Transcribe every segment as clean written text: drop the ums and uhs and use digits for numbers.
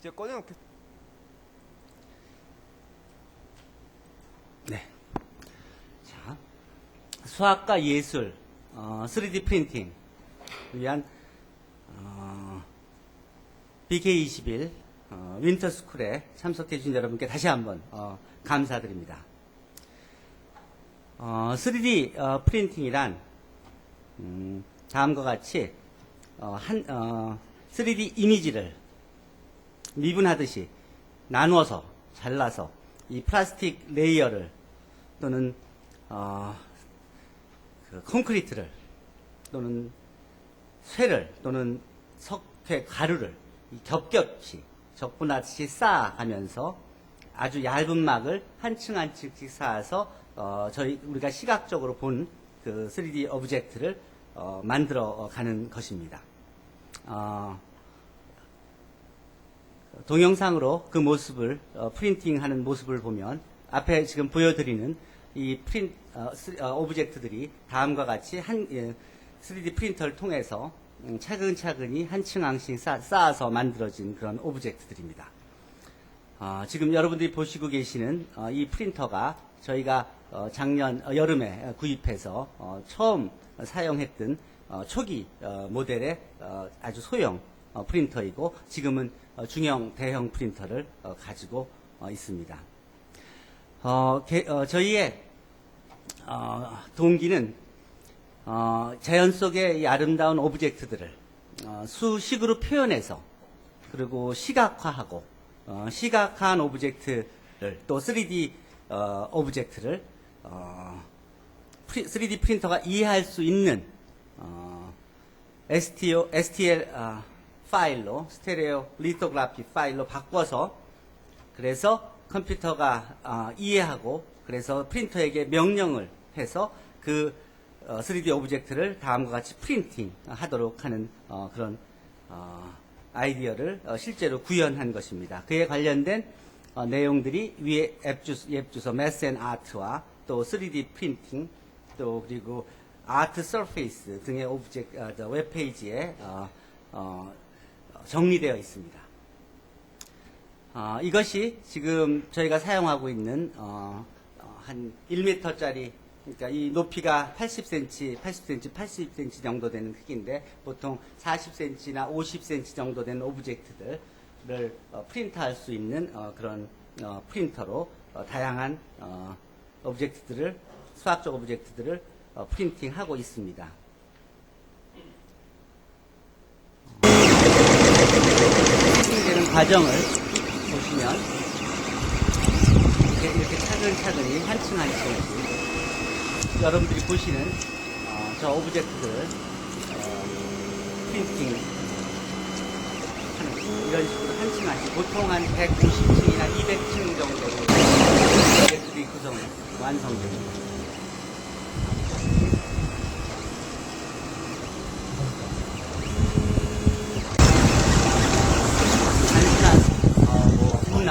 제가 꺼내놓게. 네. 자, 수학과 예술, 3D 프린팅 위한 BK21 윈터스쿨에 참석해 주신 여러분께 다시 한번 감사드립니다. 3D 프린팅이란 다음과 같이 3D 이미지를 미분하듯이 나누어서 잘라서 이 플라스틱 레이어를 또는 그 콘크리트를 또는 쇠를 또는 석회 가루를 겹겹이 적분하듯이 쌓아가면서 아주 얇은 막을 한 층 한 층씩 쌓아서 우리가 시각적으로 본 그 3D 오브젝트를 만들어 가는 것입니다. 동영상으로 그 모습을 프린팅하는 모습을 보면 앞에 지금 보여드리는 이 오브젝트들이 다음과 같이 3D 프린터를 통해서 차근차근히 한 층 한 층 쌓아서 만들어진 그런 오브젝트들입니다. 지금 여러분들이 보시고 계시는 이 프린터가 저희가 작년 여름에 구입해서 처음 사용했던 초기 모델의 아주 소형 프린터이고 지금은 중형 대형 프린터를 가지고 있습니다. 저희의 동기는 자연 속의 이 아름다운 오브젝트들을 수식으로 표현해서 그리고 시각화하고 시각화한 오브젝트를 또 3D 오브젝트를 3D 프린터가 이해할 수 있는 STL 파일로 스테레오 리토그래피 파일로 바꿔서 그래서 컴퓨터가 이해하고 그래서 프린터에게 명령을 해서 그 3D 오브젝트를 다음과 같이 프린팅 하도록 하는 그런 아이디어를 실제로 구현한 것입니다. 그에 관련된 내용들이 위에 앱주소 매스 앤 아트와 또 3D 프린팅 또 그리고 아트 서페이스 등의 오브젝트 웹페이지에 정리되어 있습니다. 이것이 지금 저희가 사용하고 있는 한 1m짜리 그러니까 이 높이가 80cm, 80cm 정도 되는 크기인데 보통 40cm나 50cm 정도 되는 오브젝트들을 프린트할 수 있는 그런 프린터로 다양한 오브젝트들을 수학적 오브젝트들을 프린팅하고 있습니다. 프린팅되는 과정을 보시면 이렇게 차근차근히 한 층 한 층씩 여러분들이 보시는 저 오브젝트들을 프린팅 하는 이런 식으로 한 층 한층 보통 한 150층이나 200층 정도로 오브젝트들이 완성됩니다. 단순한 문화,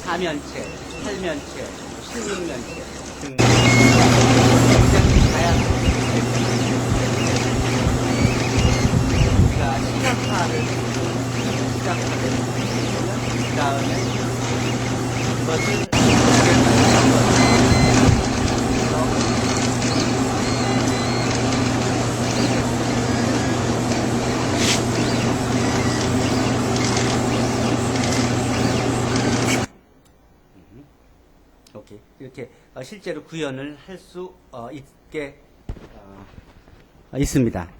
사면체, 8면체, 16면체 등 굉장히 다양한 우리가 시각화를 그 다음에 그것을 이렇게 실제로 구현을 할 수 있게 있습니다.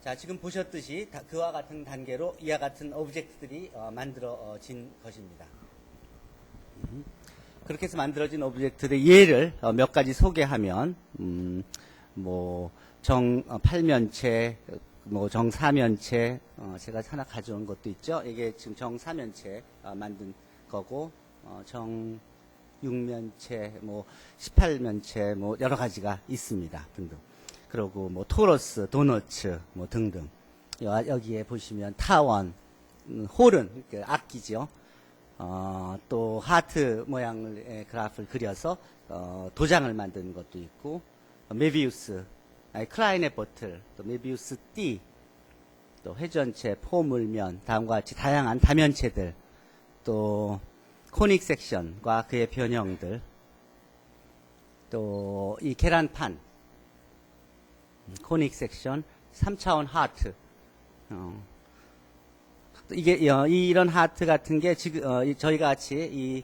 자, 지금 보셨듯이 그와 같은 단계로 이와 같은 오브젝트들이 만들어진 것입니다. 그렇게 해서 만들어진 오브젝트의 예를 몇 가지 소개하면 정 8면체, 정 4면체, 제가 하나 가져온 것도 있죠. 이게 지금 정 4면체 만든 거고 정 6면체, 18면체, 여러 가지가 있습니다. 등등. 그리고 토러스, 도너츠, 등등. 여기에 보시면 타원, 홀은 악기죠. 또 하트 모양의 그래프를 그려서 도장을 만드는 것도 있고, 메비우스, 클라이네 버틀, 또 메비우스 띠, 또 회전체, 포물면, 다음과 같이 다양한 다면체들, 또 코닉 섹션과 그의 변형들, 또 이 계란판, 코닉 섹션, 3차원 하트, 이게 이런 하트 같은 게 지금 저희가 같이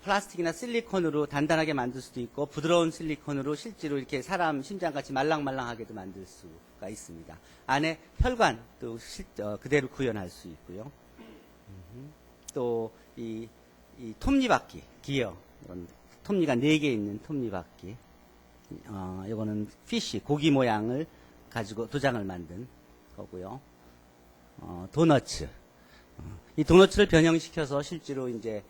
플라스틱이나 실리콘으로 단단하게 만들 수도 있고 부드러운 실리콘으로 실제로 이렇게 사람 심장같이 말랑말랑하게도 만들 수가 있습니다. 안에 혈관도 그대로 구현할 수 있고요. 또 이 톱니바퀴 기어, 톱니가 4개 있는 톱니바퀴, 이거는 피쉬 고기 모양을 가지고 도장을 만든 거고요. 도너츠, 이 도너츠를 변형시켜서 실제로 이제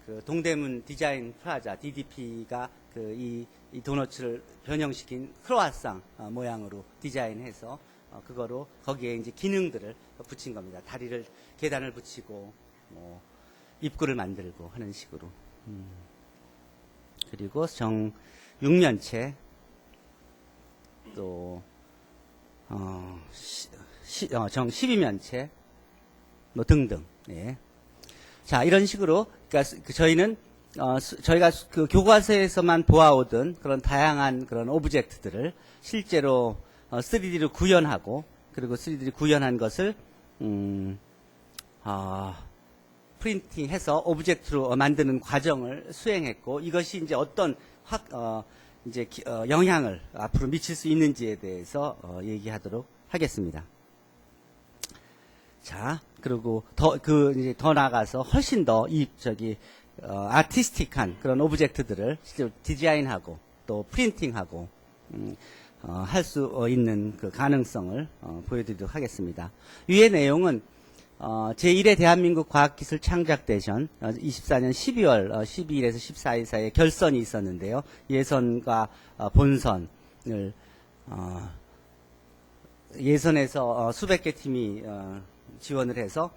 그 동대문 디자인 프라자 DDP가 이 도너츠를 변형시킨 크로아상 모양으로 디자인해서 그거로 거기에 이제 기능들을 붙인 겁니다. 다리를 계단을 붙이고 뭐 입구를 만들고 하는 식으로. 그리고 정 6면체, 또 정 12면체 뭐 등등. 예. 자, 이런 식으로 그러니까 저희는 저희가 그 교과서에서만 보아오던 그런 다양한 그런 오브젝트들을 실제로 3D로 구현하고, 그리고 3D 구현한 것을 프린팅해서 오브젝트로 만드는 과정을 수행했고, 이것이 이제 어떤 영향을 앞으로 미칠 수 있는지에 대해서 얘기하도록 하겠습니다. 자, 그리고 더 나아가서 훨씬 더 아티스틱한 그런 오브젝트들을 실제로 디자인하고 또 프린팅하고 할 수 있는 그 가능성을 보여드리도록 하겠습니다. 위의 내용은 제1회 대한민국 과학기술 창작대전 24년 12월 12일에서 14일 사이에 결선이 있었는데요. 예선과 본선을 예선에서 수백 개 팀이 지원을 해서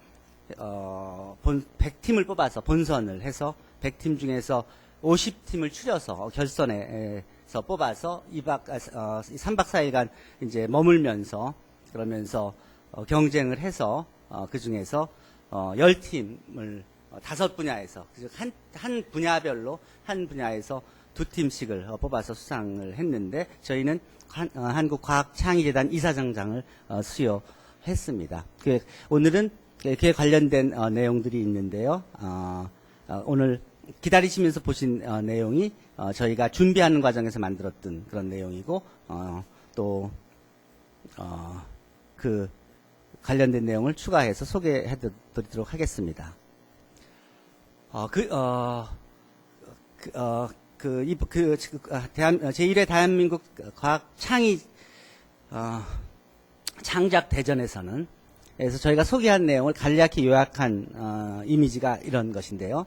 100팀을 뽑아서 본선을 해서 100팀 중에서 50팀을 추려서 결선에서 뽑아서 3박 4일간 이제 머물면서 그러면서 경쟁을 해서 그 중에서 10팀을 5분야에서 한 분야별로 한 분야에서 2팀씩을 뽑아서 수상을 했는데, 저희는 한국과학창의재단 이사장장을 수여했습니다. 오늘은 그에 관련된 내용들이 있는데요. 오늘 기다리시면서 보신 내용이 저희가 준비하는 과정에서 만들었던 그런 내용이고, 또 그 관련된 내용을 추가해서 소개해 드리도록 하겠습니다. 제1회 대한민국 과학창의 창작대전에서는 그래서 저희가 소개한 내용을 간략히 요약한 이미지가 이런 것인데요.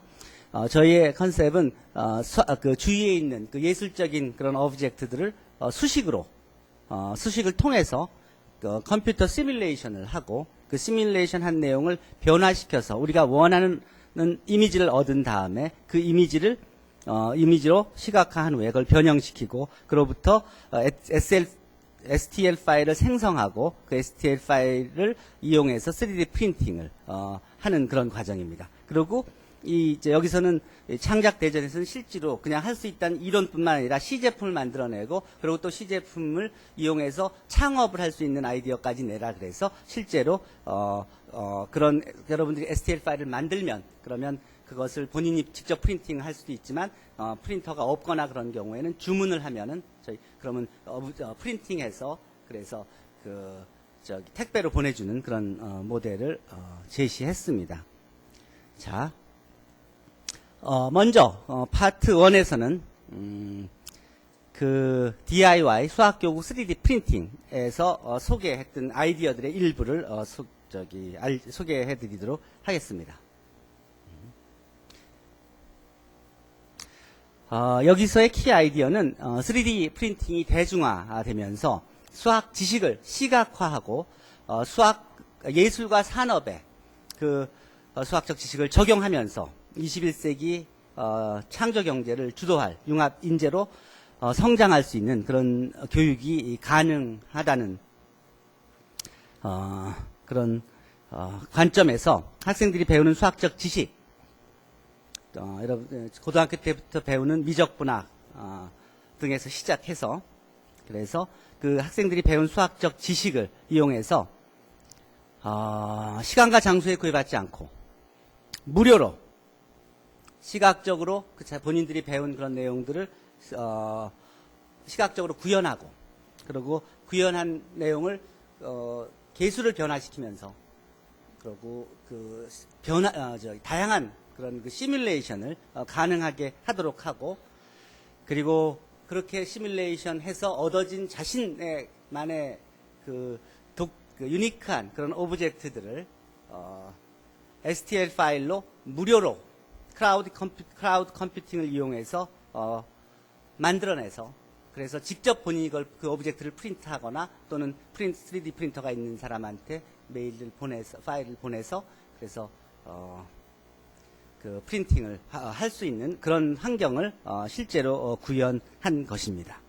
저희의 컨셉은 그 주위에 있는 그 예술적인 그런 오브젝트들을 수식을 통해서 컴퓨터 시뮬레이션을 하고, 그 시뮬레이션 한 내용을 변화시켜서 우리가 원하는 이미지를 얻은 다음에 그 이미지로 시각화한 후에 그걸 변형시키고, 그로부터 STL 파일을 생성하고 그 STL 파일을 이용해서 3D 프린팅을 하는 그런 과정입니다. 그리고 여기서는 창작대전에서는 실제로 그냥 할 수 있다는 이론뿐만 아니라 시제품을 만들어내고, 그리고 또 시제품을 이용해서 창업을 할 수 있는 아이디어까지 내라 그래서 실제로 그런 여러분들이 STL 파일을 만들면 그러면 그것을 본인이 직접 프린팅할 수도 있지만 프린터가 없거나 그런 경우에는 주문을 하면은 그러면 프린팅해서 그래서 택배로 보내주는 그런 모델을 제시했습니다. 자, 먼저 파트 1에서는 그 DIY 수학교구 3D 프린팅에서 소개했던 아이디어들의 일부를 소개해드리도록 하겠습니다. 여기서의 키 아이디어는 3D 프린팅이 대중화되면서 수학 지식을 시각화하고 예술과 산업에 그 수학적 지식을 적용하면서 21세기 창조 경제를 주도할 융합 인재로 성장할 수 있는 그런 교육이 가능하다는 그런 관점에서 학생들이 배우는 수학적 지식, 여러분 고등학교 때부터 배우는 미적분학 등에서 시작해서 그래서 그 학생들이 배운 수학적 지식을 이용해서 시간과 장소에 구애받지 않고 무료로 시각적으로 본인들이 배운 그런 내용들을 시각적으로 구현하고 그리고 구현한 내용을 개수를 변화시키면서 그리고 다양한 그런 그 시뮬레이션을 가능하게 하도록 하고 그리고 그렇게 시뮬레이션 해서 얻어진 자신만의 그 유니크한 그런 오브젝트들을 STL 파일로 무료로 크라우드 컴퓨팅을 이용해서 만들어내서 그래서 직접 본인이 그 오브젝트를 프린트하거나 또는 3D 프린터가 있는 사람한테 메일을 보내서 파일을 보내서 그래서 그 프린팅을 할 수 있는 그런 환경을 실제로 구현한 것입니다.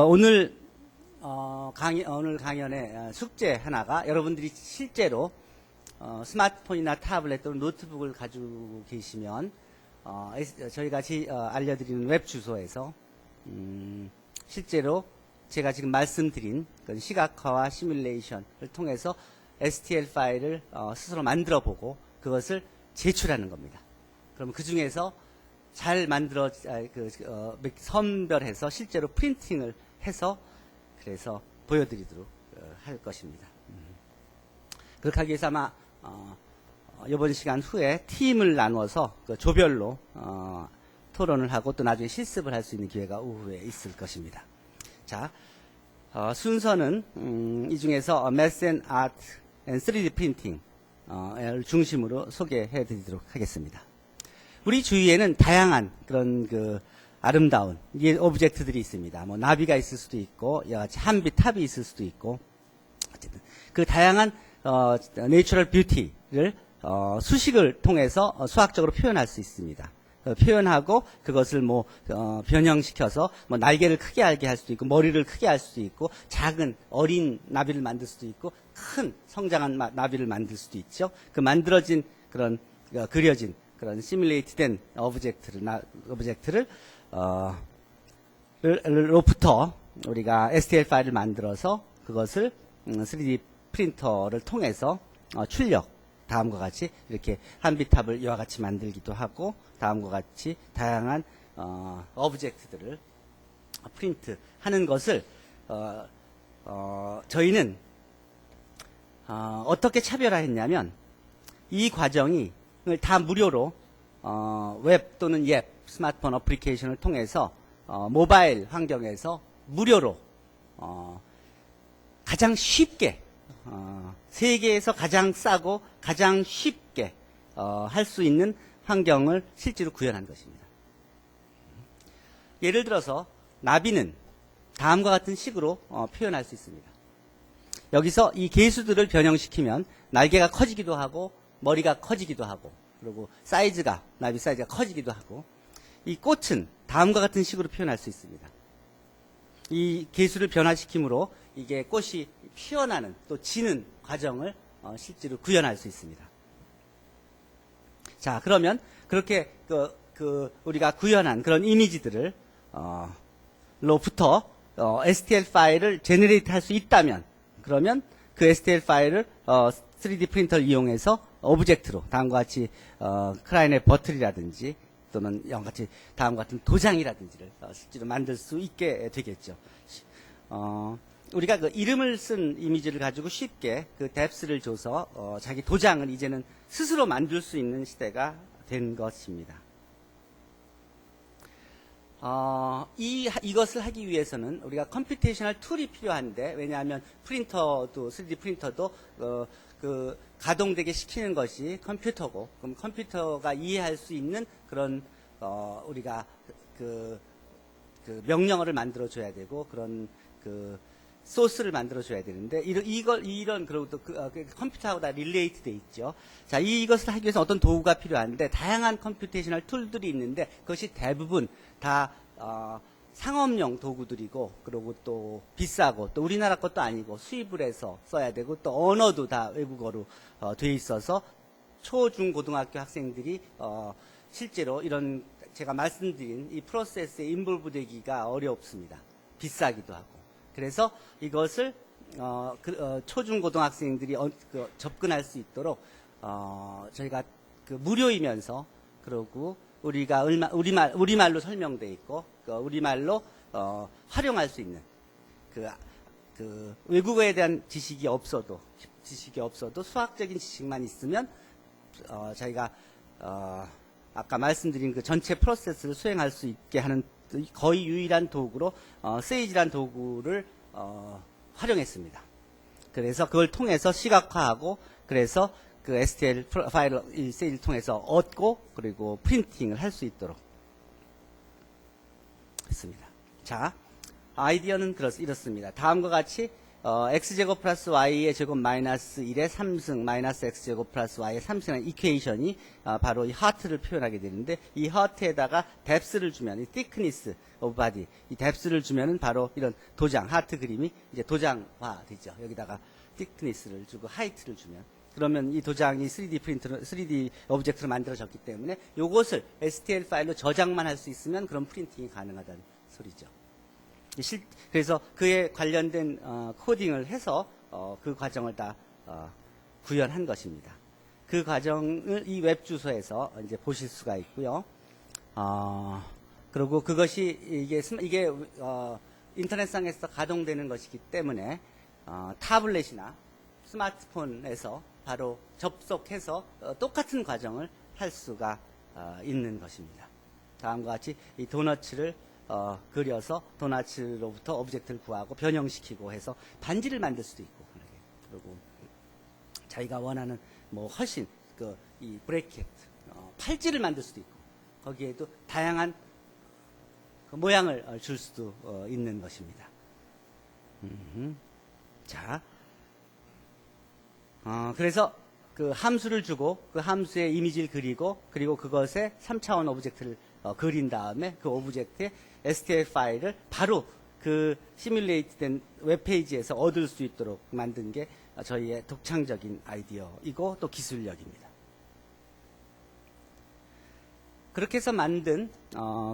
오늘 강연의 숙제 하나가 여러분들이 실제로 스마트폰이나 타블렛 또는 노트북을 가지고 계시면 저희가 알려드리는 웹 주소에서 실제로 제가 지금 말씀드린 시각화와 시뮬레이션을 통해서 STL 파일을 스스로 만들어 보고 그것을 제출하는 겁니다. 그럼 그 중에서 잘 선별해서 실제로 프린팅을 해서 그래서 보여드리도록 할 것입니다. 그렇게 하기 위해서 아마 이번 시간 후에 팀을 나누어서 조별로 토론을 하고 또 나중에 실습을 할 수 있는 기회가 오후에 있을 것입니다. 자, 순서는 이 중에서 Math and Art and 3D Printing을 중심으로 소개해 드리도록 하겠습니다. 우리 주위에는 다양한 그런 아름다운 오브젝트들이 있습니다. 뭐 나비가 있을 수도 있고 한빛 탑이 있을 수도 있고 어쨌든 그 다양한 내추럴 뷰티를 수식을 통해서 수학적으로 표현할 수 있습니다. 표현하고 그것을 변형시켜서 날개를 크게 알게 할 수도 있고 머리를 크게 할 수도 있고 작은 어린 나비를 만들 수도 있고 큰 성장한 나비를 만들 수도 있죠. 그 만들어진 그런 그려진 그런 시뮬레이트된 오브젝트를 로부터 우리가 STL 파일을 만들어서 그것을 3D 프린터를 통해서 출력 다음과 같이 이렇게 한빛탑을 이와 같이 만들기도 하고 다음과 같이 다양한 오브젝트들을 프린트하는 것을 저희는 어떻게 차별화했냐면 이 과정이 다 무료로 웹 또는 앱 스마트폰 어플리케이션을 통해서 모바일 환경에서 무료로 가장 쉽게 세계에서 가장 싸고 가장 쉽게 할 수 있는 환경을 실제로 구현한 것입니다. 예를 들어서 나비는 다음과 같은 식으로 표현할 수 있습니다. 여기서 이 개수들을 변형시키면 날개가 커지기도 하고 머리가 커지기도 하고 그리고 나비 사이즈가 커지기도 하고 이 꽃은 다음과 같은 식으로 표현할 수 있습니다. 이 개수를 변화시킴으로 이게 꽃이 피어나는 또 지는 과정을 실제로 구현할 수 있습니다. 자, 그러면 그렇게 우리가 구현한 그런 이미지들을 로부터 STL 파일을 제너레이트 할 수 있다면 그러면 그 STL 파일을 3D 프린터를 이용해서 오브젝트로 다음과 같이 크라인의 버틀이라든지 또는 같이 다음과 같은 도장이라든지를 실제로 만들 수 있게 되겠죠. 우리가 이름을 쓴 이미지를 가지고 쉽게 뎁스를 줘서 자기 도장을 이제는 스스로 만들 수 있는 시대가 된 것입니다. 이것을 하기 위해서는 우리가 컴퓨테이셔널 툴이 필요한데 왜냐하면 3D 프린터도 가동되게 시키는 것이 컴퓨터고 그럼 컴퓨터가 이해할 수 있는 그런 우리가 명령어를 만들어 줘야 되고 그런 소스를 만들어 줘야 되는데 그리고 또 컴퓨터하고 다 릴레이트 돼 있죠. 자, 이것을 하기 위해서 어떤 도구가 필요한데 다양한 컴퓨테이셔널 툴들이 있는데 그것이 대부분 다 상업용 도구들이고, 그리고 또 비싸고, 또 우리나라 것도 아니고 수입을 해서 써야 되고, 또 언어도 다 외국어로 돼 있어서 초, 중, 고등학교 학생들이 실제로 이런 제가 말씀드린 이 프로세스에 인볼브 되기가 어렵습니다. 비싸기도 하고. 그래서 이것을 초, 중, 고등학생들이 접근할 수 있도록 저희가 무료이면서, 그리고 우리가 우리말로 설명돼 있고, 우리말로 활용할 수 있는 외국어에 대한 지식이 없어도 수학적인 지식만 있으면 저희가 아까 말씀드린 그 전체 프로세스를 수행할 수 있게 하는 거의 유일한 도구로 세이지란 도구를 활용했습니다. 그래서 그걸 통해서 시각화하고, 그래서 그 STL 파일을 세이지를 통해서 얻고, 그리고 프린팅을 할 수 있도록 했습니다. 자, 아이디어는 이렇습니다. 다음과 같이 x제곱 플러스 y의 제곱 마이너스 1의 3승 마이너스 x제곱 플러스 y의 3승이라는 이퀘이션이 바로 이 하트를 표현하게 되는데, 이 하트에다가 뎁스를 주면, 이 thickness of body, 이 뎁스를 주면은 바로 이런 도장, 하트 그림이 이제 도장화 되죠. 여기다가 thickness를 주고 하이트를 주면, 그러면 이 도장이 3D 오브젝트로 만들어졌기 때문에 요것을 STL 파일로 저장만 할 수 있으면 그런 프린팅이 가능하다는 소리죠. 그래서 그에 관련된 코딩을 해서 그 과정을 다 구현한 것입니다. 그 과정을 이 웹 주소에서 이제 보실 수가 있고요. 그리고 그것이 이게 인터넷상에서 가동되는 것이기 때문에 타블렛이나 스마트폰에서 바로 접속해서 똑같은 과정을 할 수가 있는 것입니다. 다음과 같이 이 도너츠를 그려서 도너츠로부터 오브젝트를 구하고 변형시키고 해서 반지를 만들 수도 있고, 그리고 자기가 원하는 뭐 훨씬 이 브래켓 팔찌를 만들 수도 있고, 거기에도 다양한 모양을 줄 수도 있는 것입니다. 자, 그래서 그 함수를 주고 그 함수의 이미지를 그리고 그것에 3차원 오브젝트를 그린 다음에 그 오브젝트의 STL 파일을 바로 그 시뮬레이트된 웹페이지에서 얻을 수 있도록 만든 게 저희의 독창적인 아이디어이고 또 기술력입니다. 그렇게 해서 만든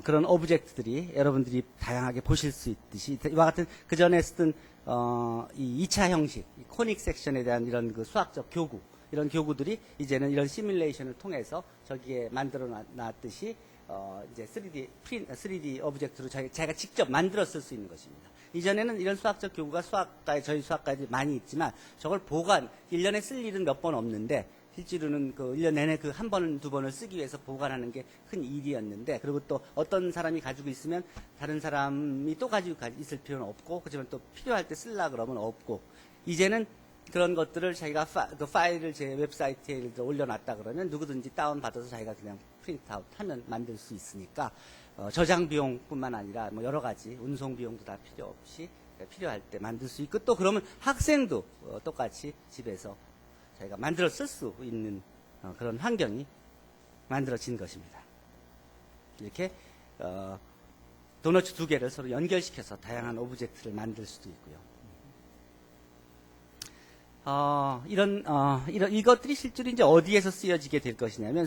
그런 오브젝트들이 여러분들이 다양하게 보실 수 있듯이, 이와 같은 그 전에 쓰던 이 2차 형식, 이 코닉 섹션에 대한 이런 그 수학적 교구, 이런 교구들이 이제는 이런 시뮬레이션을 통해서 저기에 만들어 놨듯이 이제 3D 오브젝트로 자기가 직접 만들어 쓸 수 있는 것입니다. 이전에는 이런 수학적 교구가 저희 수학과에 많이 있지만 저걸 1년에 쓸 일은 몇 번 없는데, 실제로는 그 1년 내내 그 한 번, 두 번을 쓰기 위해서 보관하는 게 큰 일이었는데, 그리고 또 어떤 사람이 가지고 있으면 다른 사람이 또 가지고 있을 필요는 없고, 그렇지만 또 필요할 때 쓰려고 그러면 없고, 이제는 그런 것들을 자기가 그 파일을 제 웹사이트에 예를 들어 올려놨다 그러면 누구든지 다운받아서 자기가 그냥 프린트아웃 하면 만들 수 있으니까 저장 비용뿐만 아니라 뭐 여러 가지 운송 비용도 다 필요 없이 필요할 때 만들 수 있고, 또 그러면 학생도 똑같이 집에서 자기가 만들어 쓸 수 있는 그런 환경이 만들어진 것입니다. 이렇게 도너츠 두 개를 서로 연결시켜서 다양한 오브젝트를 만들 수도 있고요. 이것들이 실제로 이제 어디에서 쓰여지게 될 것이냐면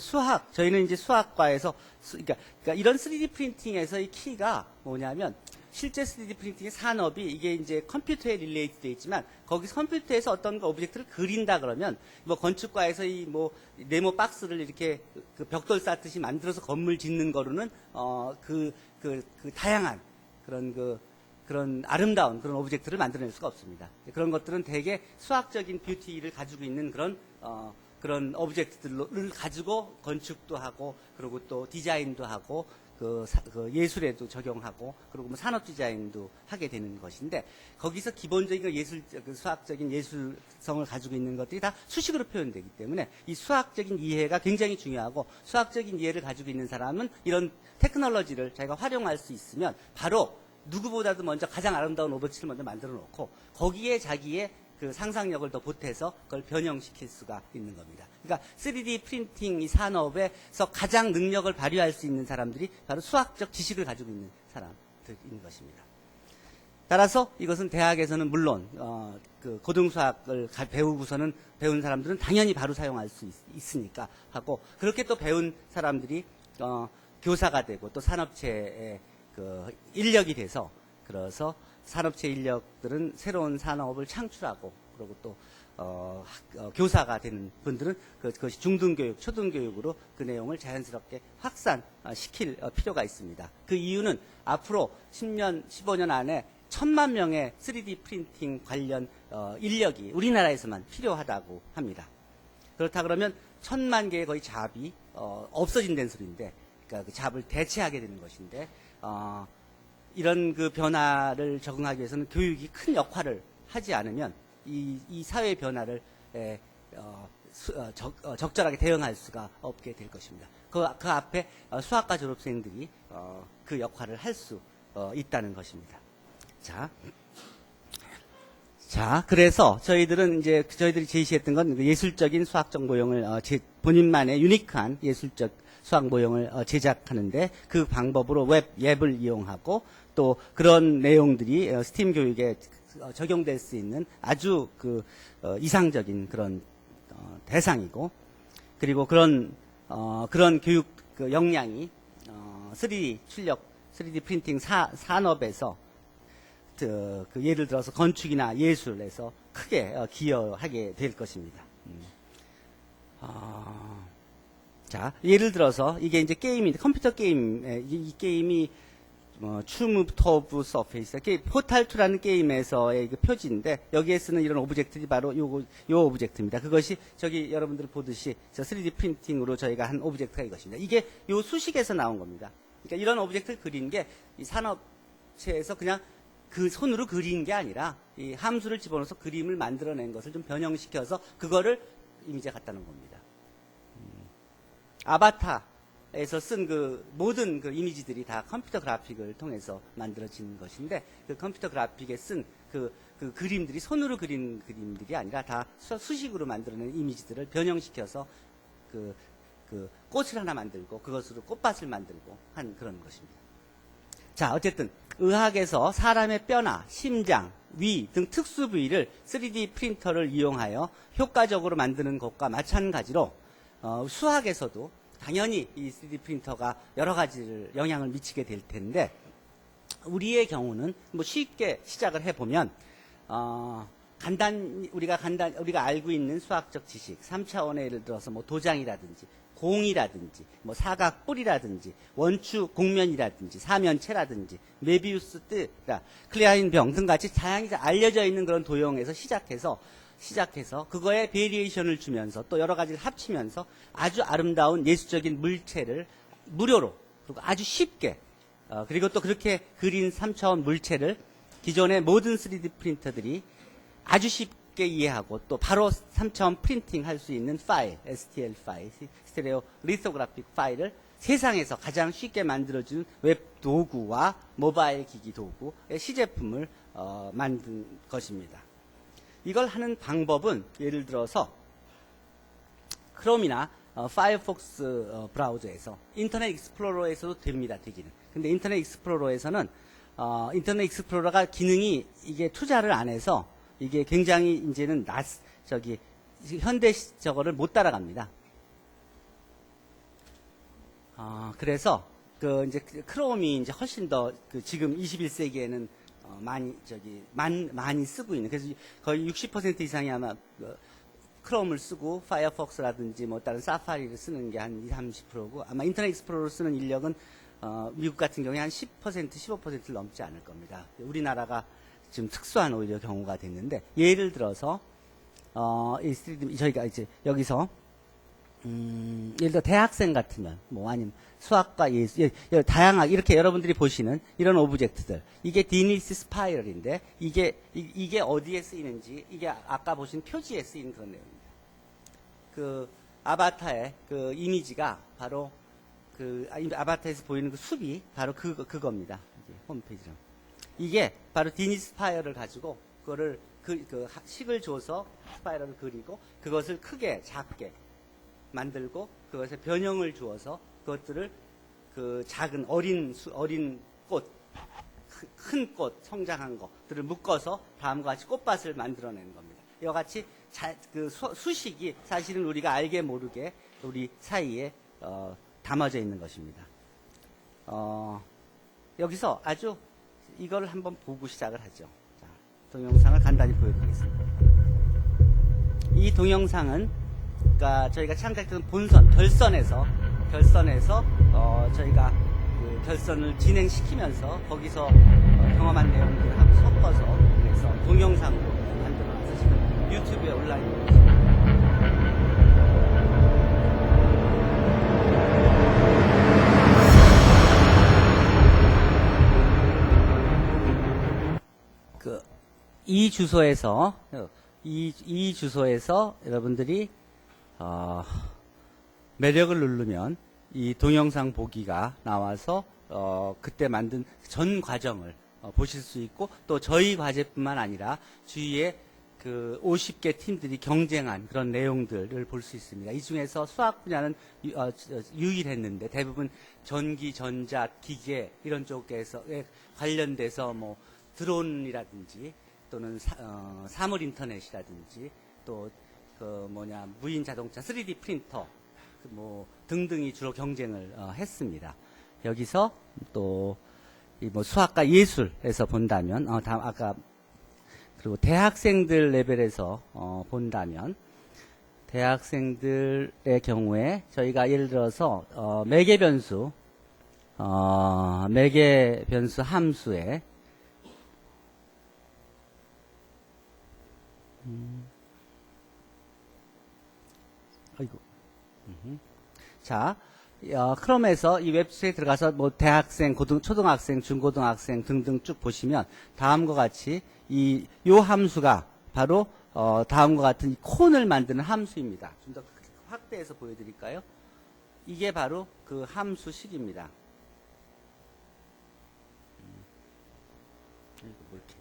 저희는 이제 수학과에서, 그러니까 이런 3D 프린팅에서의 키가 뭐냐면, 실제 3D 프린팅의 산업이 이게 이제 컴퓨터에 릴레이트 되어 있지만, 거기서 컴퓨터에서 어떤 오브젝트를 그린다 그러면, 뭐 건축과에서 이 뭐 네모 박스를 이렇게 그 벽돌 쌓듯이 만들어서 건물 짓는 거로는 다양한 그런 아름다운 그런 오브젝트를 만들어낼 수가 없습니다. 그런 것들은 대개 수학적인 뷰티를 가지고 있는 그런 오브젝트들을 가지고 건축도 하고, 그리고 또 디자인도 하고, 그 예술에도 적용하고, 그리고 뭐 산업 디자인도 하게 되는 것인데, 거기서 기본적인 수학적인 예술성을 가지고 있는 것들이 다 수식으로 표현되기 때문에 이 수학적인 이해가 굉장히 중요하고, 수학적인 이해를 가지고 있는 사람은 이런 테크놀로지를 자기가 활용할 수 있으면 바로 누구보다도 먼저 가장 아름다운 오브젝트를 먼저 만들어 놓고, 거기에 자기의 그 상상력을 더 보태서 그걸 변형시킬 수가 있는 겁니다. 그러니까 3D 프린팅 이 산업에서 가장 능력을 발휘할 수 있는 사람들이 바로 수학적 지식을 가지고 있는 사람, 오브젝트인 것입니다. 따라서 이것은 대학에서는 물론 그 고등수학을 배우고서는 배운 사람들은 당연히 바로 사용할 수 있으니까 하고, 그렇게 또 배운 사람들이 교사가 되고 또 산업체의 그 인력이 돼서, 그래서 산업체 인력들은 새로운 산업을 창출하고, 그리고 또 교사가 되는 분들은 그것이 중등교육, 초등교육으로 그 내용을 자연스럽게 확산시킬 필요가 있습니다. 그 이유는 앞으로 10년, 15년 안에 1000만 명의 3D 프린팅 관련 인력이 우리나라에서만 필요하다고 합니다. 그렇다 그러면 1000만 개의 거의 잡이 없어진다는 소리인데, 그러니까 그 잡을 대체하게 되는 것인데, 이런 그 변화를 적응하기 위해서는 교육이 큰 역할을 하지 않으면 이 사회 변화를 적절하게 대응할 수가 없게 될 것입니다. 그 앞에 수학과 졸업생들이 그 역할을 할 수 있다는 것입니다. 자, 그래서 저희들이 제시했던 건 예술적인 수학적 모형을 본인만의 유니크한 예술적 수학 모형을 제작하는데, 그 방법으로 웹을 이용하고 또 그런 내용들이 스팀 교육에 적용될 수 있는 아주 이상적인 그런 대상이고, 그리고 그런 교육 역량이 3D 프린팅 산업에서 예를 들어서 건축이나 예술에서 크게 기여하게 될 것입니다. 자, 예를 들어서 이게 이제 게임인데, 컴퓨터 게임, 이 게임이 춤부터 오브 서페이스, 포탈2라는 게임에서의 표지인데, 여기에 쓰는 이런 오브젝트들이 바로 요 오브젝트입니다. 그것이 저기 여러분들 보듯이 3D 프린팅으로 저희가 한 오브젝트가 이것입니다. 이게 요 수식에서 나온 겁니다. 그러니까 이런 오브젝트를 그린 게 이 산업체에서 그냥 그 손으로 그린 게 아니라 이 함수를 집어넣어서 그림을 만들어낸 것을 좀 변형시켜서 그거를 이미지에 갖다는 겁니다. 아바타에서 쓴 모든 이미지들이 다 컴퓨터 그래픽을 통해서 만들어진 것인데, 그 컴퓨터 그래픽에 쓴 그 그림들이 손으로 그린 그림들이 아니라 다 수식으로 만들어낸 이미지들을 변형시켜서 그 꽃을 하나 만들고 그것으로 꽃밭을 만들고 한 그런 것입니다. 자, 어쨌든 의학에서 사람의 뼈나 심장, 위 등 특수 부위를 3D 프린터를 이용하여 효과적으로 만드는 것과 마찬가지로 수학에서도 당연히 이 3D 프린터가 여러 가지를 영향을 미치게 될 텐데, 우리의 경우는 쉽게 시작을 해보면 우리가 알고 있는 수학적 지식, 3차원의 예를 들어서 도장이라든지 공이라든지 사각뿔이라든지 원축 공면이라든지 사면체라든지 메비우스 뜰, 클레아인 병 등 같이 다양하게 알려져 있는 그런 도형에서 시작해서 그거에 베리에이션을 주면서 또 여러 가지를 합치면서 아주 아름다운 예술적인 물체를 무료로, 그리고 아주 쉽게, 그리고 또 그렇게 그린 3차원 물체를 기존의 모든 3D 프린터들이 아주 쉽게 이해하고 또 바로 3차원 프린팅 할 수 있는 파일, STL 파일, 스테레오 리토그래픽 파일을 세상에서 가장 쉽게 만들어주는 웹 도구와 모바일 기기 도구의 시제품을 만든 것입니다. 이걸 하는 방법은 예를 들어서 크롬이나 파이어폭스 브라우저에서, 인터넷 익스플로러에서도 됩니다, 되기는. 근데 인터넷 익스플로러에서는 인터넷 익스플로러가 기능이 이게 투자를 안 해서 이게 굉장히 이제는 현대 저거를 못 따라갑니다. 그래서 이제 크롬이 이제 훨씬 더 지금 21세기에는 많이 쓰고 있는, 그래서 거의 60% 이상이 아마 크롬을 쓰고 파이어폭스라든지 다른 사파리를 쓰는 게 한 20-30%고, 아마 인터넷 익스플로러를 쓰는 인력은 미국 같은 경우에 한 10%, 15%를 넘지 않을 겁니다. 우리나라가 지금 특수한 오히려 경우가 됐는데, 예를 들어서 저희가 이제 여기서 예를 들어 대학생 같으면 아니면 수학과 예술, 다양하게 이렇게 여러분들이 보시는 이런 오브젝트들, 이게 디니스 스파이럴인데 이게 어디에 쓰이는지, 이게 아까 보신 표지에 쓰이는 그런 내용입니다. 아바타의 이미지가 바로 아바타에서 보이는 숲이 바로 그겁니다. 홈페이지랑. 이게 바로 디니스 스파이럴을 가지고 그거를 식을 줘서 스파이럴을 그리고 그것을 크게 작게 만들고 그것에 변형을 주어서 그것들을 작은 어린 꽃, 큰 꽃, 성장한 것들을 묶어서 다음과 같이 꽃밭을 만들어내는 겁니다. 이와 같이 수식이 사실은 우리가 알게 모르게 우리 사이에 담아져 있는 것입니다. 여기서 아주 이걸 한번 보고 시작을 하죠. 자, 동영상을 간단히 보여드리겠습니다. 이 동영상은 그러니까 저희가 창작했던 본선, 결선에서 저희가 그 결선을 진행시키면서 거기서 경험한 내용들을 하고 섞어서 그래서 동영상으로 만들어놔서 지금 유튜브에 올라 있는 것입니다. 이 주소에서 여러분들이 매력을 누르면 이 동영상 보기가 나와서 그때 만든 전 과정을 보실 수 있고 또 저희 과제뿐만 아니라 주위에 그 50개 팀들이 경쟁한 그런 내용들을 볼 수 있습니다. 이 중에서 수학 분야는 유일했는데 대부분 전기, 전자, 기계 이런 쪽에서 관련돼서 뭐 드론이라든지 또는 사물 인터넷이라든지 또 무인 자동차 3D 프린터 뭐 등등이 주로 경쟁을 했습니다. 여기서 또 뭐 수학과 예술에서 본다면 아까 그리고 대학생들 레벨에서 본다면 대학생들의 경우에 저희가 예를 들어서 매개 변수 함수에 자, 크롬에서 이 웹사이트에 들어가서 뭐 대학생, 초등학생, 중고등학생 등등 쭉 보시면 다음과 같이 요 함수가 바로 다음과 같은 이 콘을 만드는 함수입니다. 좀 더 확대해서 보여드릴까요? 이게 바로 그 함수식입니다. 이거 뭐 이렇게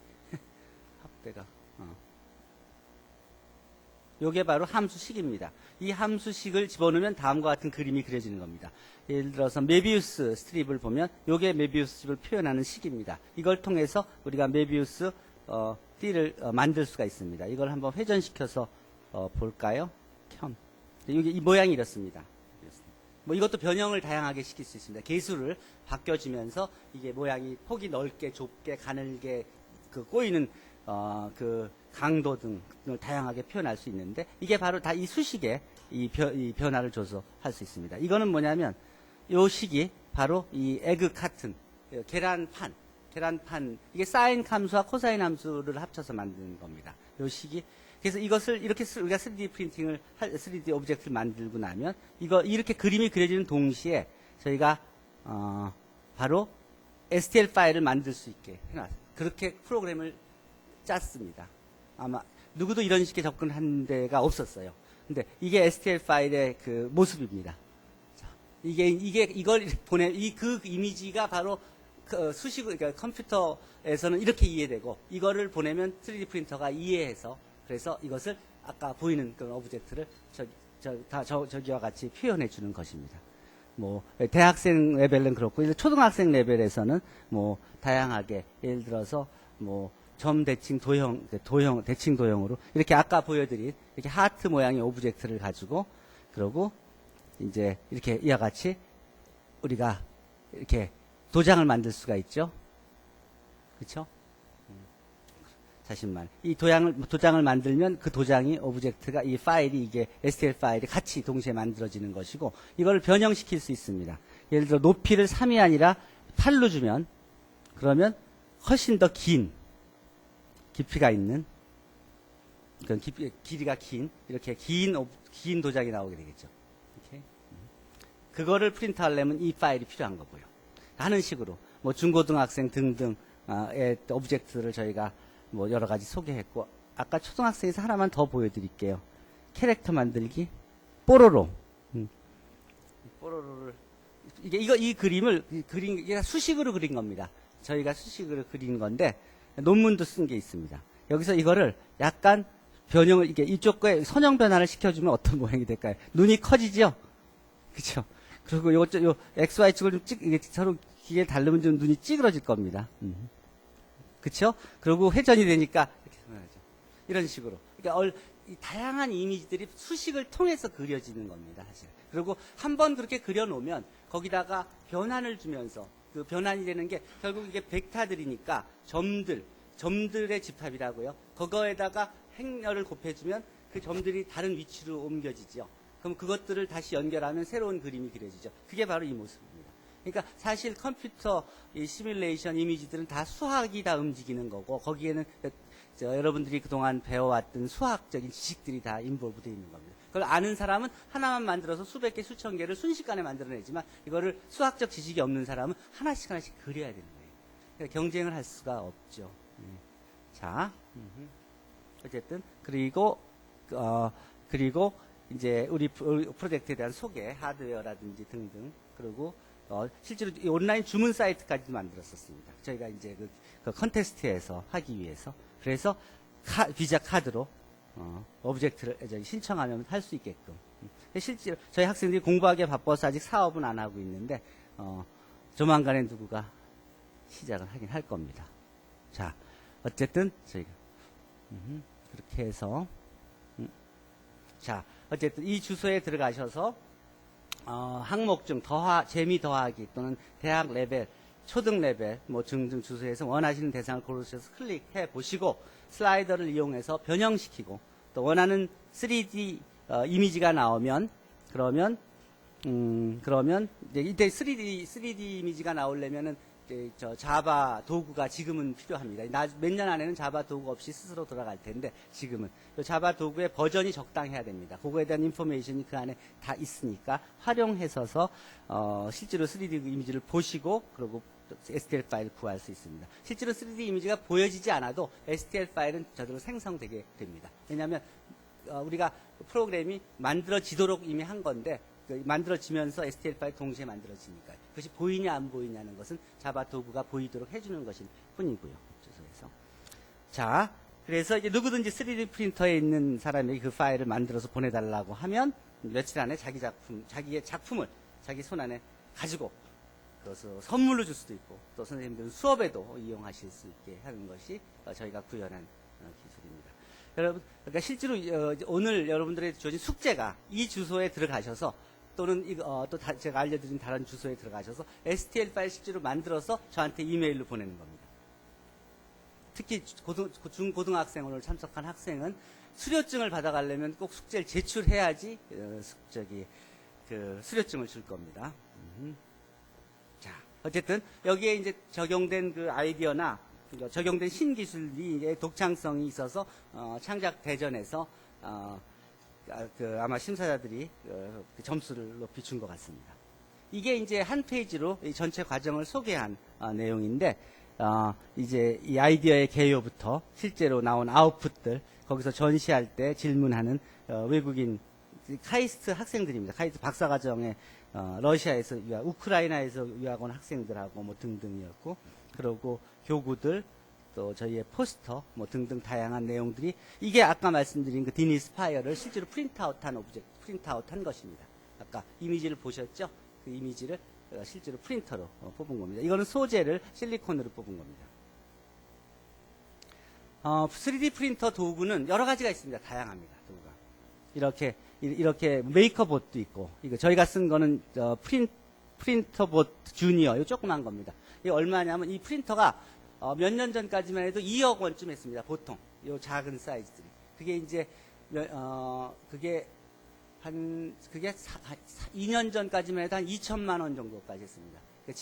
확대가 요게 바로 함수식입니다. 이 함수식을 집어넣으면 다음과 같은 그림이 그려지는 겁니다. 예를 들어서 메비우스 스트립을 보면 요게 메비우스 스트립을 표현하는 식입니다. 이걸 통해서 우리가 메비우스 띠를 만들 수가 있습니다. 이걸 한번 회전시켜서 볼까요? 여기 이 모양이 이렇습니다. 뭐 이것도 변형을 다양하게 시킬 수 있습니다. 개수를 바뀌어지면서 이게 모양이 폭이 넓게 좁게 가늘게 꼬이는 그 강도 등을 다양하게 표현할 수 있는데 이게 바로 다 이 수식에 이 변화를 줘서 할 수 있습니다. 이거는 뭐냐면 요 식이 바로 이 에그 카튼 계란판 이게 사인 함수와 코사인 함수를 합쳐서 만드는 겁니다. 요 식이 그래서 이것을 이렇게 우리가 3D 프린팅을 3D 오브젝트를 만들고 나면 이렇게 그림이 그려지는 동시에 저희가 바로 STL 파일을 만들 수 있게 해놨어요. 그렇게 프로그램을 짰습니다. 아마 누구도 이런 식의 접근한 데가 없었어요. 근데 이게 STL 파일의 그 모습입니다. 자, 이걸 그 이미지가 바로 수식을, 그러니까 컴퓨터에서는 이렇게 이해되고 이거를 보내면 3D 프린터가 이해해서 그래서 이것을 아까 보이는 그 오브젝트를 저기와 같이 표현해 주는 것입니다. 뭐 대학생 레벨은 그렇고 초등학생 레벨에서는 뭐 다양하게 예를 들어서 뭐 점 대칭 대칭 도형으로 이렇게 아까 보여드린 이렇게 하트 모양의 오브젝트를 가지고 그러고 이제 이렇게 이와 같이 우리가 이렇게 도장을 만들 수가 있죠. 그렇죠? 자신만 이 도장을 만들면 그 도장이 오브젝트가 이 파일이 이게 STL 파일이 같이 동시에 만들어지는 것이고 이걸 변형시킬 수 있습니다. 예를 들어 높이를 3이 아니라 8로 주면 그러면 훨씬 더 깊이가 있는 그런 길이가 긴 이렇게 긴 도장이 나오게 되겠죠. 이렇게. 그거를 프린트하려면 이 파일이 필요한 거고요. 하는 식으로 뭐 중고등학생 등등의 오브젝트를 저희가 뭐 여러 가지 소개했고 아까 초등학생에서 하나만 더 보여드릴게요. 캐릭터 만들기 뽀로로. 뽀로로를 이 그림을 이게 수식으로 그린 겁니다. 저희가 수식으로 그린 건데 논문도 쓴 게 있습니다. 여기서 이거를 약간 변형을 이쪽에 선형 변화를 시켜주면 어떤 모양이 될까요? 눈이 커지죠? 그렇죠? 그리고 요 XY 축을 좀 서로 기계를 다르면 좀 눈이 찌그러질 겁니다. 그쵸? 그리고 회전이 되니까 이렇게 표현하죠. 이런 식으로. 그러니까 이 다양한 이미지들이 수식을 통해서 그려지는 겁니다, 사실. 그리고 한번 그렇게 그려놓으면 거기다가 변환을 주면서 그 변환이 되는 게 결국 이게 벡터들이니까 점들의 집합이라고요. 그거에다가 행렬을 곱해주면 그 점들이 다른 위치로 옮겨지죠. 그럼 그것들을 다시 연결하면 새로운 그림이 그려지죠. 그게 바로 이 모습입니다. 그러니까 사실 컴퓨터 이 시뮬레이션 이미지들은 다 수학이 다 움직이는 거고 거기에는 여러분들이 그동안 배워왔던 수학적인 지식들이 다 인볼브되어 있는 겁니다. 그걸 아는 사람은 하나만 만들어서 수백 개, 수천 개를 순식간에 만들어내지만 이거를 수학적 지식이 없는 사람은 하나씩 그려야 되는 거예요. 그러니까 경쟁을 할 수가 없죠. 자, 어쨌든 그리고 이제 우리 프로젝트에 대한 소개, 하드웨어라든지 등등 그리고 실제로 이 온라인 주문 사이트까지도 만들었었습니다. 저희가 이제 그 컨테스트에서 하기 위해서 그래서 비자 카드로 오브젝트를 신청하면 할 수 있게끔. 실제로 저희 학생들이 공부하기에 바빠서 아직 사업은 안 하고 있는데 조만간에 누구가 시작을 하긴 할 겁니다. 자, 어쨌든 저희가 그렇게 해서 자, 어쨌든 이 주소에 들어가셔서 항목 중 재미 더하기 또는 대학 레벨, 초등 레벨 뭐 등등 주소에서 원하시는 대상을 고르셔서 클릭해 보시고 슬라이더를 이용해서 변형시키고 또 원하는 3D 이미지가 나오면 그러면 이때 3D 이미지가 나오려면은 저 자바 도구가 지금은 필요합니다. 몇 년 안에는 자바 도구 없이 스스로 돌아갈 텐데 지금은 자바 도구의 버전이 적당해야 됩니다. 그거에 대한 인포메이션이 그 안에 다 있으니까 활용해서 실제로 3D 이미지를 보시고 그리고 STL 파일을 구할 수 있습니다. 실제로 3D 이미지가 보여지지 않아도 STL 파일은 저절로 생성되게 됩니다. 왜냐하면 우리가 프로그램이 만들어지도록 이미 한 건데 만들어지면서 STL 파일 동시에 만들어지니까요. 그것이 보이냐 안 보이냐는 것은 자바 도구가 보이도록 해주는 것일 뿐이고요. 주소에서. 자, 그래서 이제 누구든지 3D 프린터에 있는 사람에게 그 파일을 만들어서 보내달라고 하면 며칠 안에 자기의 작품을 자기 손 안에 가지고 그것을 선물로 줄 수도 있고 또 선생님들은 수업에도 이용하실 수 있게 하는 것이 저희가 구현한 기술입니다. 여러분, 그러니까 실제로 오늘 여러분들의 주어진 숙제가 이 주소에 들어가셔서 또는 제가 알려드린 다른 주소에 들어가셔서 STL 파일 실제로 만들어서 저한테 이메일로 보내는 겁니다. 특히 중고등학생으로 참석한 학생은 수료증을 받아가려면 꼭 숙제를 제출해야지 수료증을 줄 겁니다. 자, 어쨌든 여기에 이제 적용된 그 아이디어나 적용된 신기술이 이제 독창성이 있어서 창작 대전에서 아마 심사자들이 그 점수를 높이 준 것 같습니다. 이게 이제 한 페이지로 이 전체 과정을 소개한 내용인데 이제 이 아이디어의 개요부터 실제로 나온 아웃풋들 거기서 전시할 때 질문하는 외국인 카이스트 학생들입니다. 카이스트 박사과정에 러시아에서 우크라이나에서 유학 온 학생들하고 뭐 등등이었고 그리고 교구들 또 저희의 포스터 뭐 등등 다양한 내용들이 이게 아까 말씀드린 그 디니스 파이어를 실제로 프린트아웃한 것입니다. 아까 이미지를 보셨죠? 그 이미지를 실제로 프린터로 뽑은 겁니다. 이거는 소재를 실리콘으로 뽑은 겁니다. 3D 프린터 도구는 여러 가지가 있습니다. 다양합니다. 도구가 이렇게 메이커봇도 있고 이거 저희가 쓴 거는 프린터봇 주니어 이 조그만 겁니다. 이게 얼마냐면 이 프린터가 몇 년 전까지만 해도 2억 원쯤 했습니다. 보통 요 작은 사이즈들이 그게 이제 그게 2년 전까지만 해도 한 2천만 원 정도까지 했습니다. 그러니까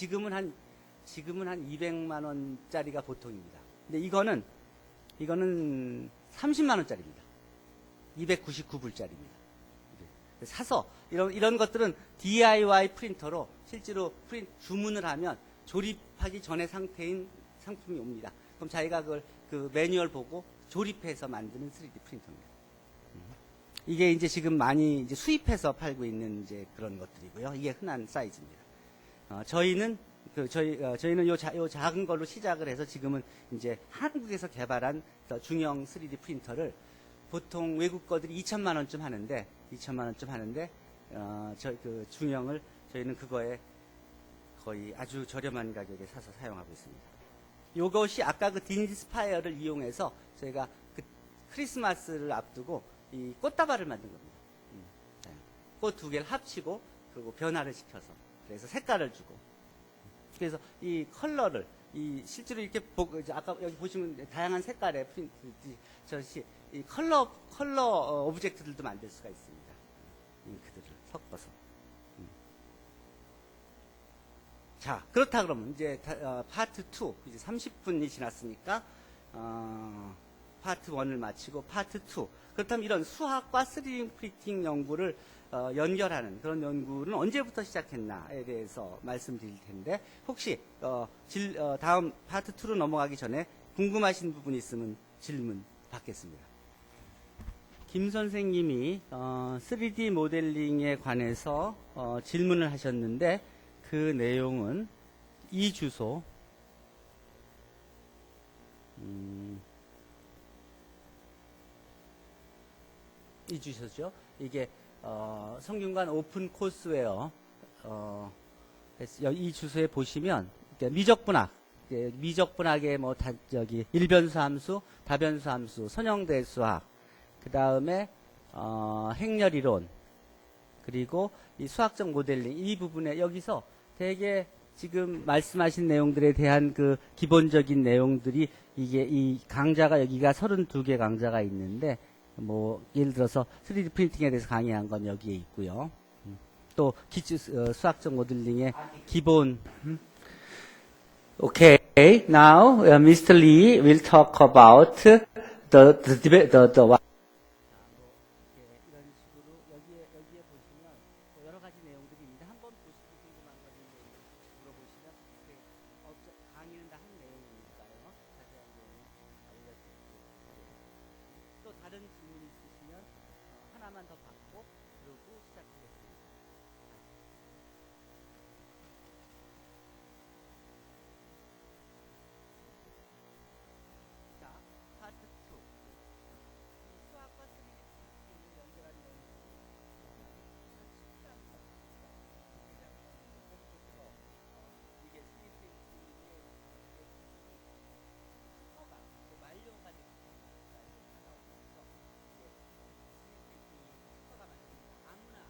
지금은 한 200만 원짜리가 보통입니다. 근데 이거는 30만 원짜리입니다. 299불짜리입니다. 사서 이런 것들은 DIY 프린터로 실제로 주문을 하면 조립하기 전의 상태인 상품이 옵니다. 그럼 자기가 그걸 그 매뉴얼 보고 조립해서 만드는 3D 프린터입니다. 이게 이제 지금 많이 이제 수입해서 팔고 있는 이제 그런 것들이고요. 이게 흔한 사이즈입니다. 저희는 요 작은 걸로 시작을 해서 지금은 이제 한국에서 개발한 중형 3D 프린터를 보통 외국 거들이 2천만 원쯤 하는데 그 중형을 저희는 그거에 거의 아주 저렴한 가격에 사서 사용하고 있습니다. 요것이 아까 그 딘스파이어를 이용해서 저희가 그 크리스마스를 앞두고 이 꽃다발을 만든 겁니다. 네. 꽃 두 개를 합치고 그리고 변화를 시켜서 그래서 색깔을 주고 그래서 이 컬러를 이 실제로 이렇게 이제 아까 여기 보시면 다양한 색깔의 프린트 저시 이 컬러 오브젝트들도 만들 수가 있습니다. 잉크들을 섞어서. 자, 그렇다 그러면 이제 파트 2 이제 30분이 지났으니까 파트 1을 마치고 파트 2. 그렇다면 이런 수학과 3D 프린팅 연구를 연결하는 그런 연구는 언제부터 시작했나에 대해서 말씀드릴 텐데 혹시 다음 파트 2로 넘어가기 전에 궁금하신 부분이 있으면 질문 받겠습니다. 김 선생님이 3D 모델링에 관해서 질문을 하셨는데 그 내용은 이 주소 이 주소죠. 이게 성균관 오픈 코스웨어 이 주소에 보시면 미적분학의 뭐 저기 일변수 함수, 다변수 함수, 선형대수학, 그 다음에 행렬이론, 그리고 이 수학적 모델링 이 부분에 여기서 되게 지금 말씀하신 내용들에 대한 그 기본적인 내용들이 이게 이 강좌가 여기가 32개 강좌가 있는데 뭐 예를 들어서 3D 프린팅에 대해서 강의한 건 여기에 있고요. 또 수학적 모델링의 기본. Okay, now Mr. Lee will talk about the 이런 식으로 여기에 보시면 여러 가지 내용들이 있는데 한번 보시고 궁금한 거 물어보시면 강의는 다 한 내용이니까요. 자세한 내용 알려드릴게요. 또 다른 질문 있으시면 하나만 더 받고 그러고 시작하겠습니다. 자, 파트 2. 수학과 3D 프린팅을 연결한 내용. 이게 3D 프린팅의 슈퍼가 완료가 되는 슈퍼가 만듭니다. 아무나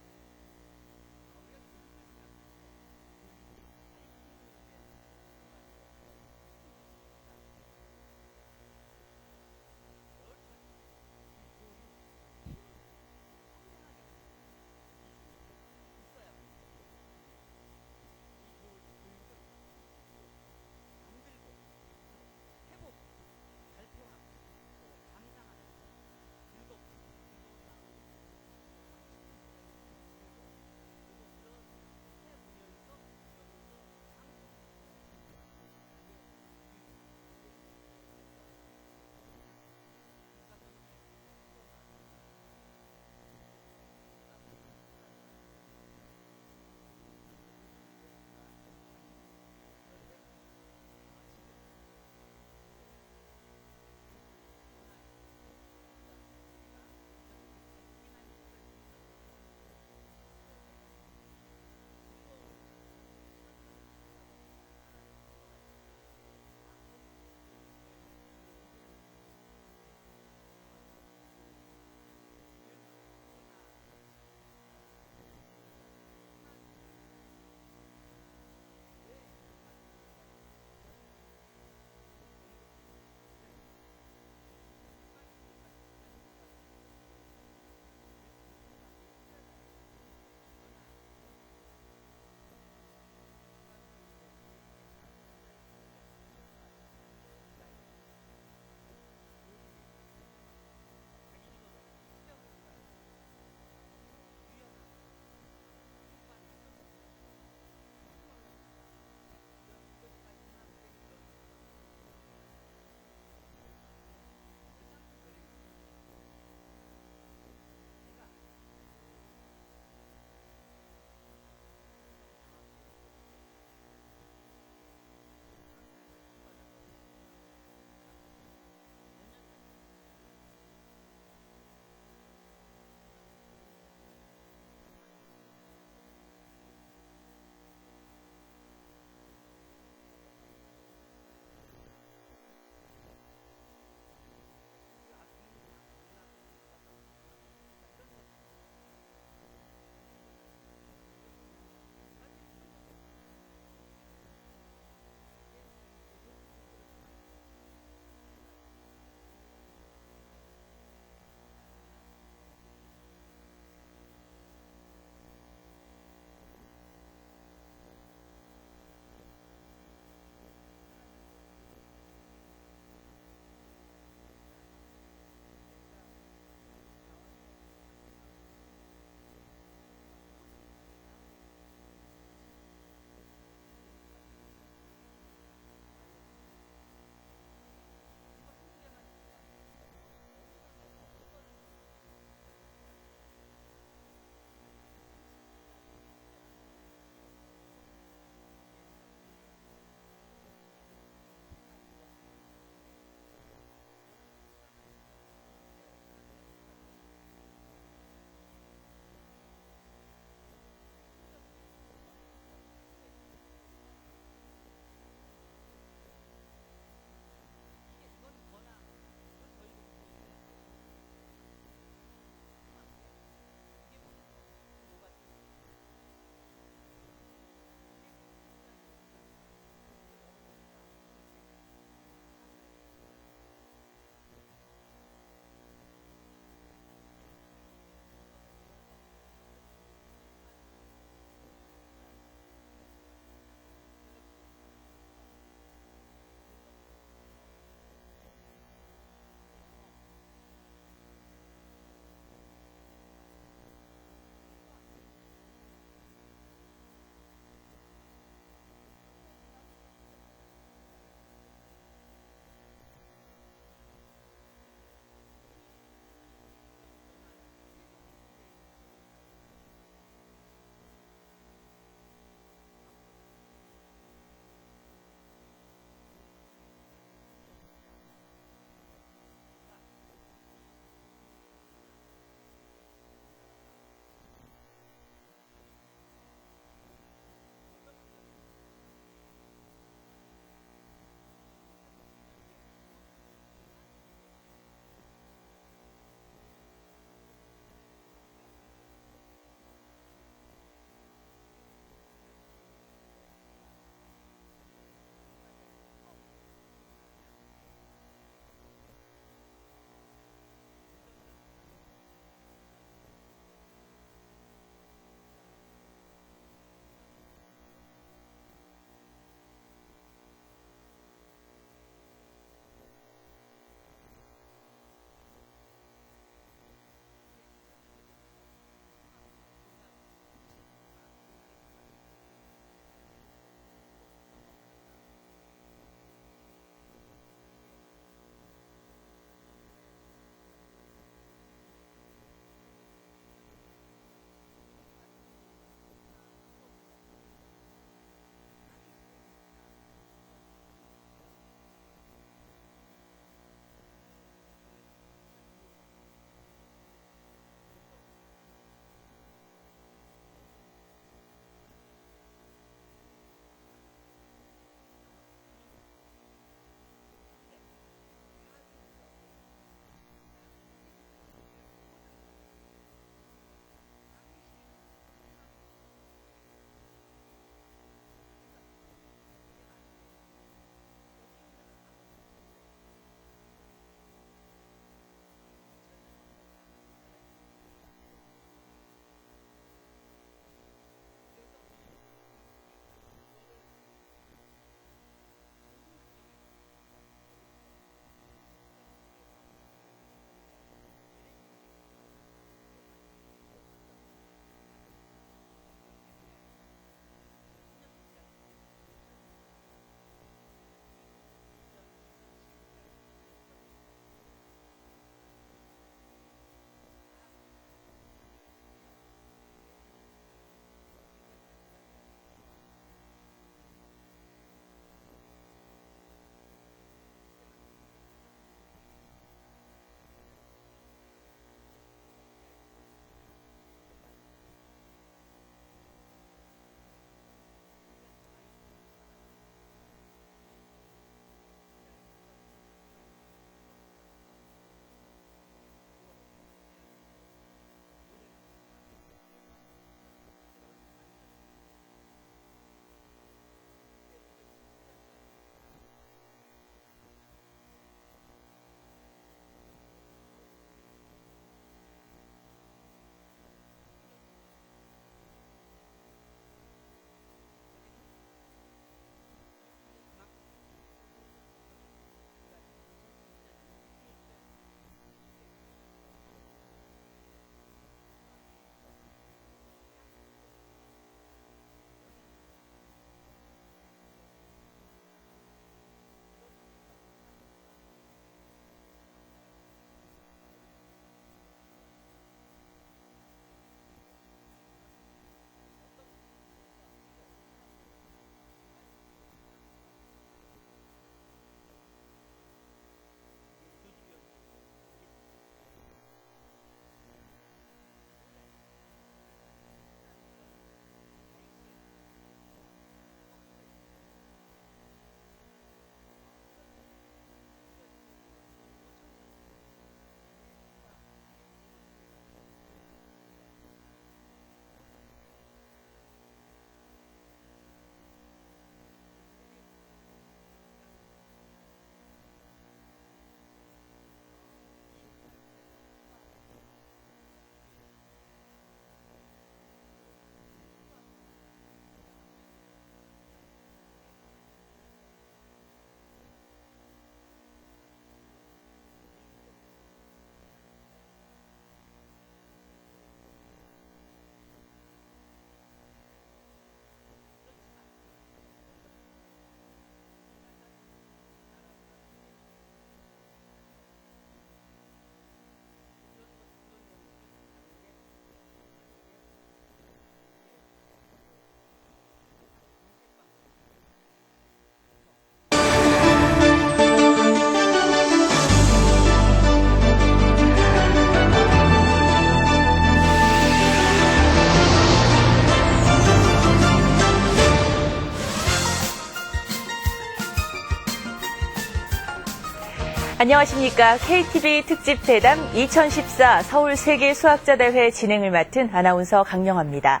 안녕하십니까. KTV 특집 대담 2014 서울 세계 수학자 대회 진행을 맡은 아나운서 강영아입니다.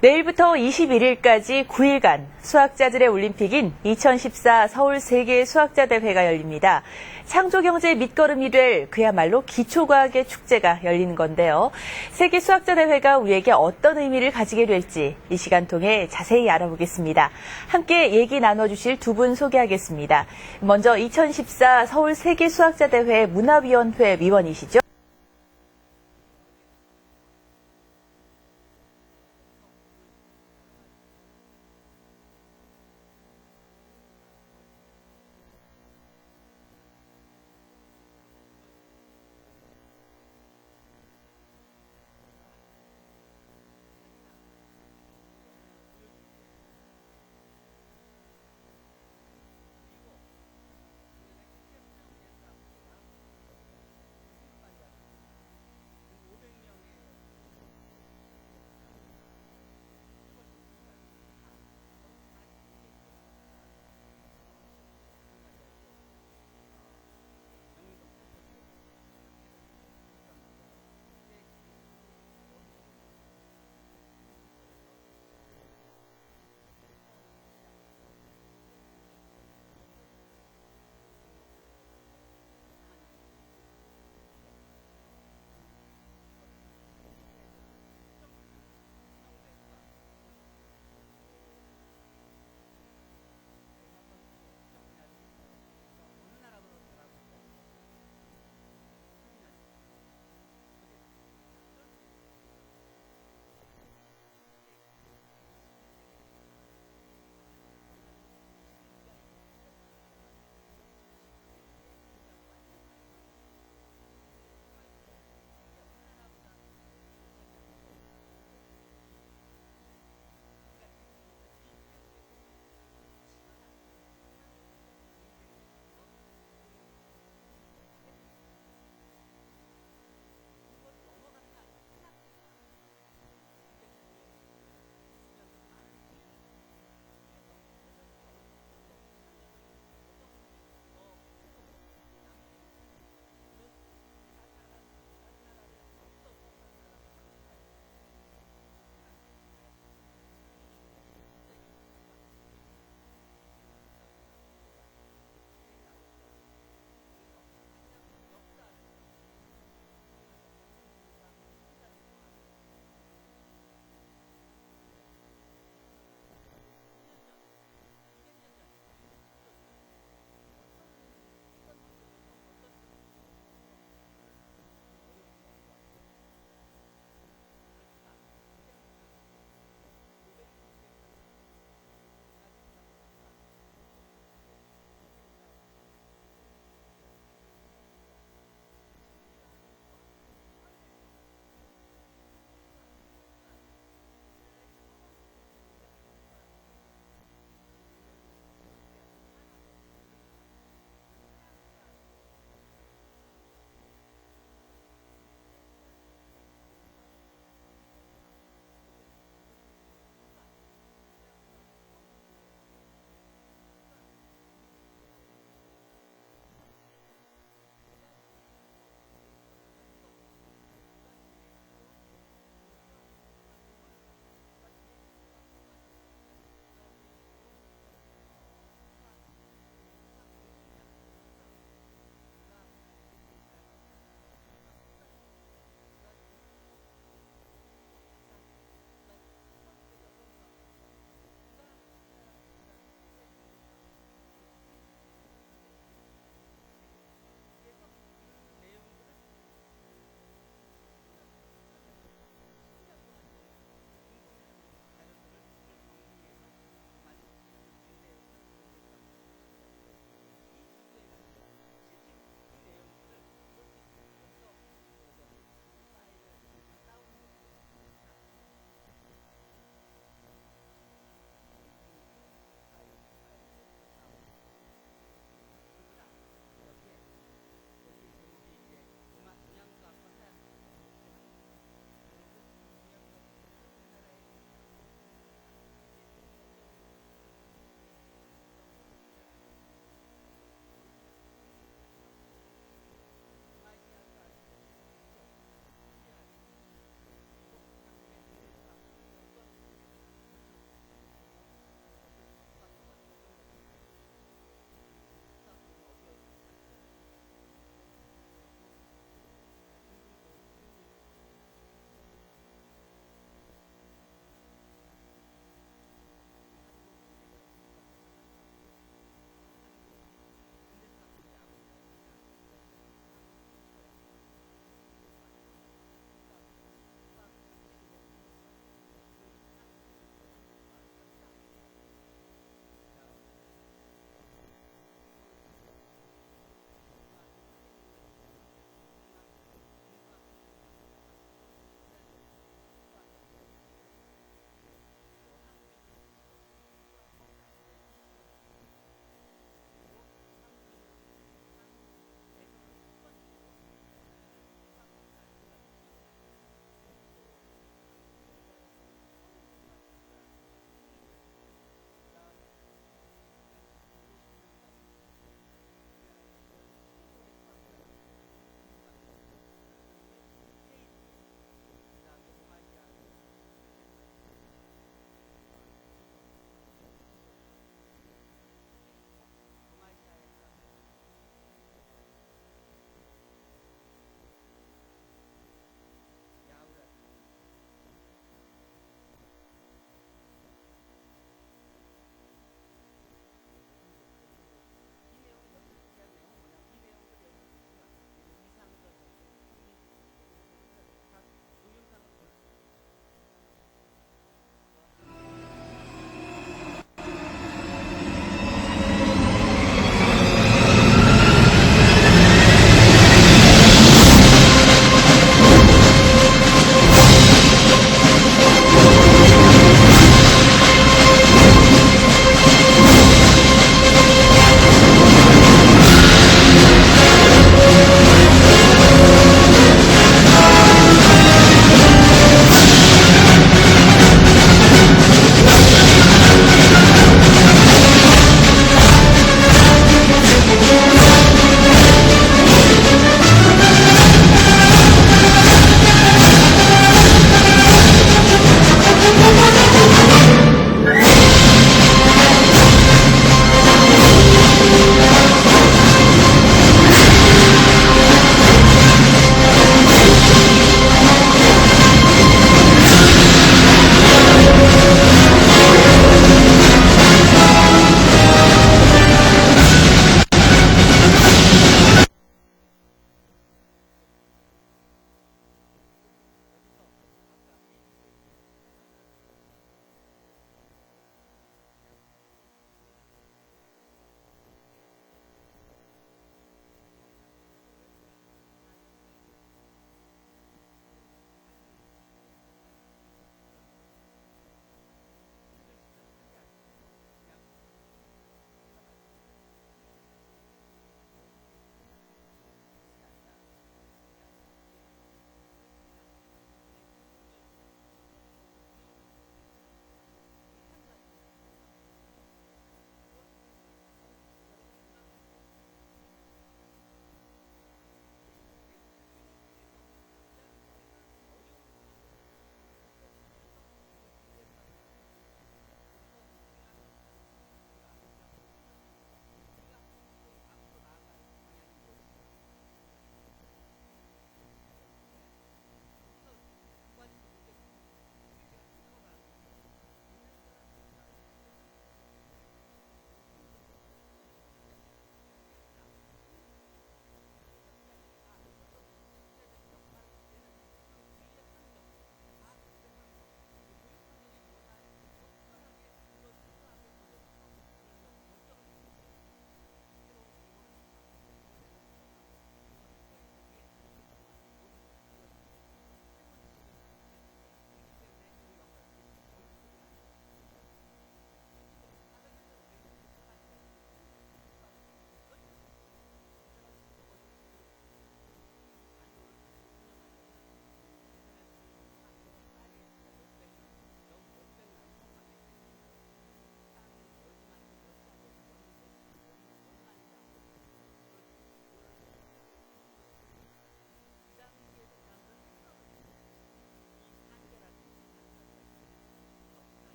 내일부터 21일까지 9일간 수학자들의 올림픽인 2014 서울 세계 수학자 대회가 열립니다. 창조경제의 밑거름이 될 그야말로 기초과학의 축제가 열리는 건데요. 세계 수학자 대회가 우리에게 어떤 의미를 가지게 될지 이 시간 통해 자세히 알아보겠습니다. 함께 얘기 나눠주실 두 분 소개하겠습니다. 먼저 2014 서울 세계 수학자 대회 문화위원회 위원이시죠.